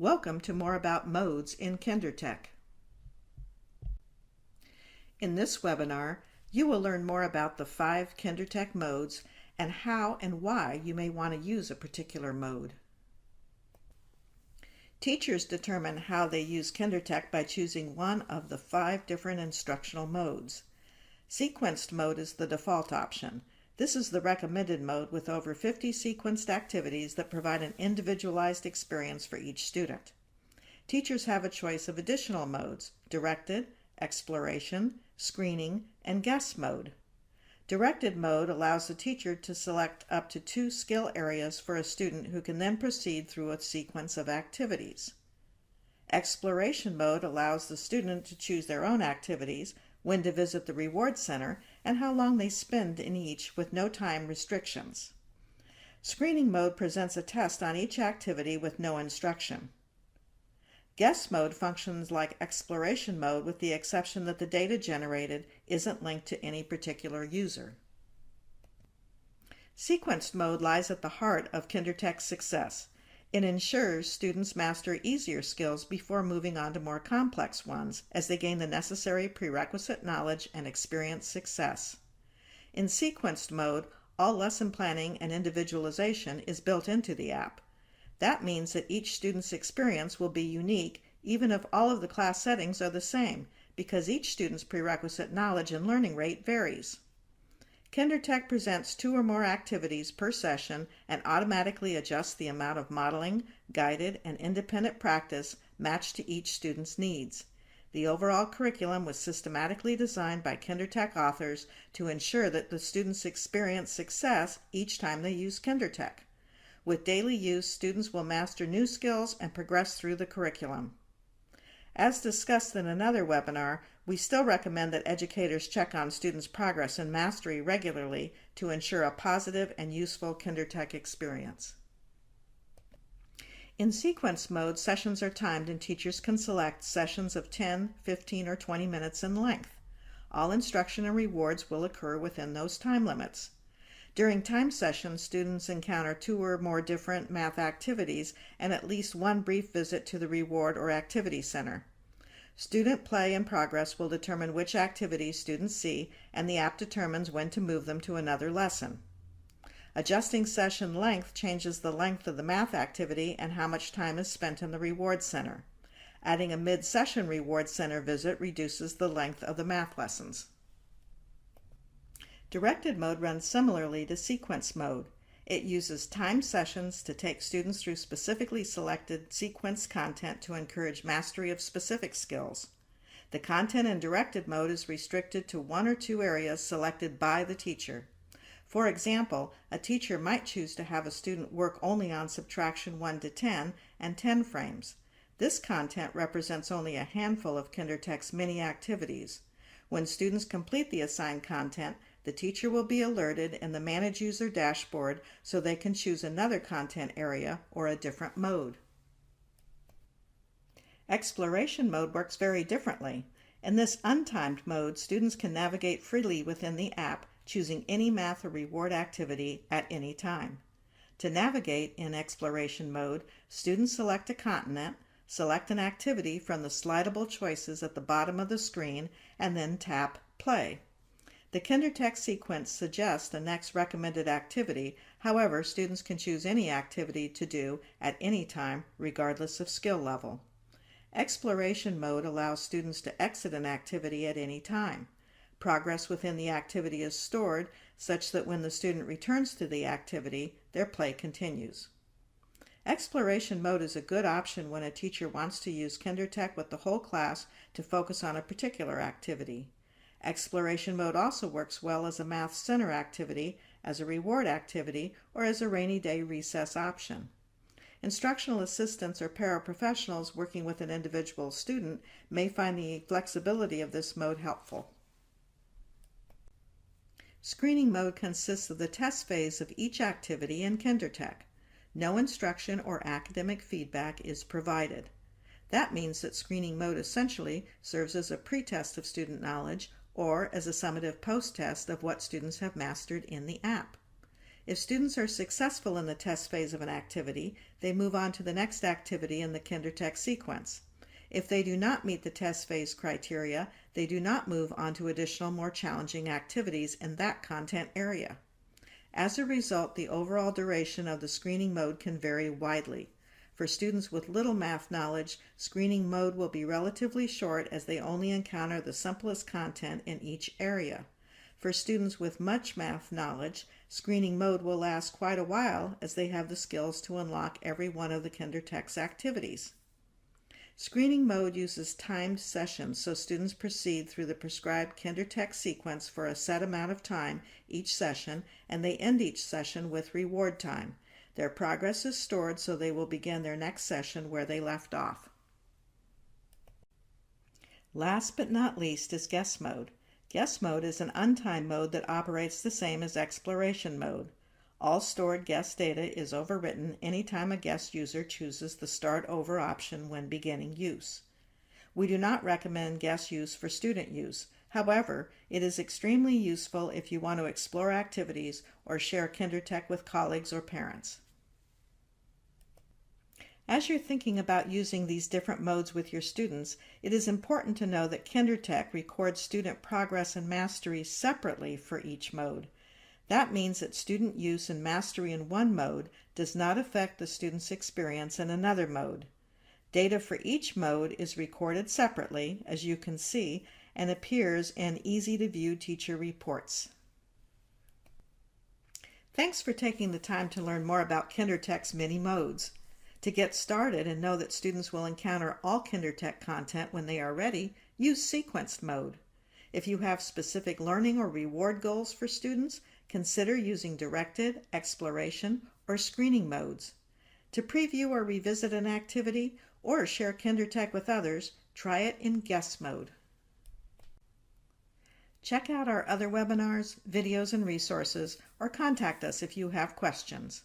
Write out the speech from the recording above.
Welcome to More About Modes in KinderTEK. In this webinar, you will learn more about the 5 KinderTEK modes and how and why you may want to use a particular mode. Teachers determine how they use KinderTEK by choosing one of the 5 different instructional modes. Sequenced mode is the default option. This is the recommended mode with over 50 sequenced activities that provide an individualized experience for each student. Teachers have a choice of additional modes: directed, exploration, screening, and guess mode. Directed mode allows the teacher to select up to 2 skill areas for a student who can then proceed through a sequence of activities. Exploration mode allows the student to choose their own activities, when to visit the reward center, and how long they spend in each with no time restrictions. Screening mode presents a test on each activity with no instruction. Guess mode functions like exploration mode with the exception that the data generated isn't linked to any particular user. Sequenced mode lies at the heart of KinderTEK's success. It ensures students master easier skills before moving on to more complex ones as they gain the necessary prerequisite knowledge and experience success. In sequenced mode, all lesson planning and individualization is built into the app. That means that each student's experience will be unique even if all of the class settings are the same, because each student's prerequisite knowledge and learning rate varies. KinderTEK presents 2 or more activities per session and automatically adjusts the amount of modeling, guided, and independent practice matched to each student's needs. The overall curriculum was systematically designed by KinderTEK authors to ensure that the students experience success each time they use KinderTEK. With daily use, students will master new skills and progress through the curriculum. As discussed in another webinar, we still recommend that educators check on students' progress and mastery regularly to ensure a positive and useful KinderTEK experience. In sequence mode, sessions are timed and teachers can select sessions of 10, 15, or 20 minutes in length. All instruction and rewards will occur within those time limits. During time sessions, students encounter 2 or more different math activities and at least 1 brief visit to the reward or activity center. Student play and progress will determine which activities students see, and the app determines when to move them to another lesson. Adjusting session length changes the length of the math activity and how much time is spent in the reward center. Adding a mid-session reward center visit reduces the length of the math lessons. Directed mode runs similarly to sequence mode. It uses timed sessions to take students through specifically selected sequence content to encourage mastery of specific skills. The content in directed mode is restricted to 1 or 2 areas selected by the teacher. For example, a teacher might choose to have a student work only on subtraction 1 to 10 and 10 frames. This content represents only a handful of KinderTEK's mini activities. When students complete the assigned content, the teacher will be alerted in the Manage User dashboard so they can choose another content area or a different mode. Exploration mode works very differently. In this untimed mode, students can navigate freely within the app, choosing any math or reward activity at any time. To navigate in exploration mode, students select a continent, select an activity from the slidable choices at the bottom of the screen, and then tap Play. The KinderTEK sequence suggests the next recommended activity. However, students can choose any activity to do at any time, regardless of skill level. Exploration mode allows students to exit an activity at any time. Progress within the activity is stored such that when the student returns to the activity, their play continues. Exploration mode is a good option when a teacher wants to use KinderTEK with the whole class to focus on a particular activity. Exploration mode also works well as a Math Center activity, as a reward activity, or as a rainy day recess option. Instructional assistants or paraprofessionals working with an individual student may find the flexibility of this mode helpful. Screening mode consists of the test phase of each activity in KinderTEK. No instruction or academic feedback is provided. That means that screening mode essentially serves as a pretest of student knowledge or as a summative post-test of what students have mastered in the app. If students are successful in the test phase of an activity, they move on to the next activity in the KinderTEK sequence. If they do not meet the test phase criteria, they do not move on to additional more challenging activities in that content area. As a result, the overall duration of the screening mode can vary widely. For students with little math knowledge, screening mode will be relatively short as they only encounter the simplest content in each area. For students with much math knowledge, screening mode will last quite a while as they have the skills to unlock every one of the KinderTEK's activities. Screening mode uses timed sessions so students proceed through the prescribed KinderTEK sequence for a set amount of time each session, and they end each session with reward time. Their progress is stored so they will begin their next session where they left off. Last but not least is guess mode. Guess mode is an untimed mode that operates the same as exploration mode. All stored guess data is overwritten anytime a guest user chooses the Start Over option when beginning use. We do not recommend guess use for student use. However, it is extremely useful if you want to explore activities or share KinderTEK with colleagues or parents. As you're thinking about using these different modes with your students, it is important to know that KinderTEK records student progress and mastery separately for each mode. That means that student use and mastery in one mode does not affect the student's experience in another mode. Data for each mode is recorded separately, as you can see, and appears in easy-to-view teacher reports. Thanks for taking the time to learn more about KinderTEK's many modes. To get started and know that students will encounter all KinderTEK content when they are ready, use sequenced mode. If you have specific learning or reward goals for students, consider using directed, exploration, or screening modes. To preview or revisit an activity or share KinderTEK with others, try it in guess mode. Check out our other webinars, videos, and resources, or contact us if you have questions.